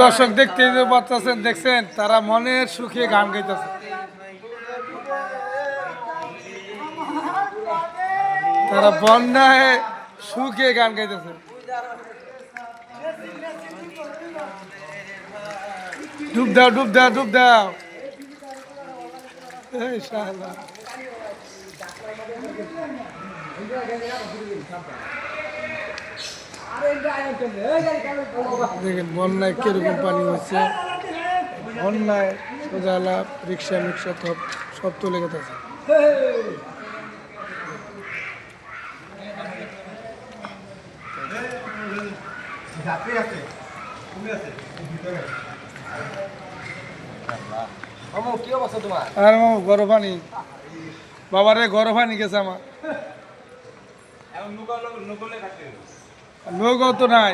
দর্শক দেখতে পাচ্ছেন, দেখছেন তারা মনের সুখে গান গাইতেছে। তারা বন্যায় সুখে গান গাইতেছে। ডুব দাও, ডুব দাও, ডুব দাও। দেখেন বন্যায় কিরকম পানি হচ্ছে। বন্যায় সোজালা রিক্সা মিক্সা সব তুলে গেছে। আর গরম পানি বাবারে, গরম পানি গেছে আমার। নৌকাও তো নাই।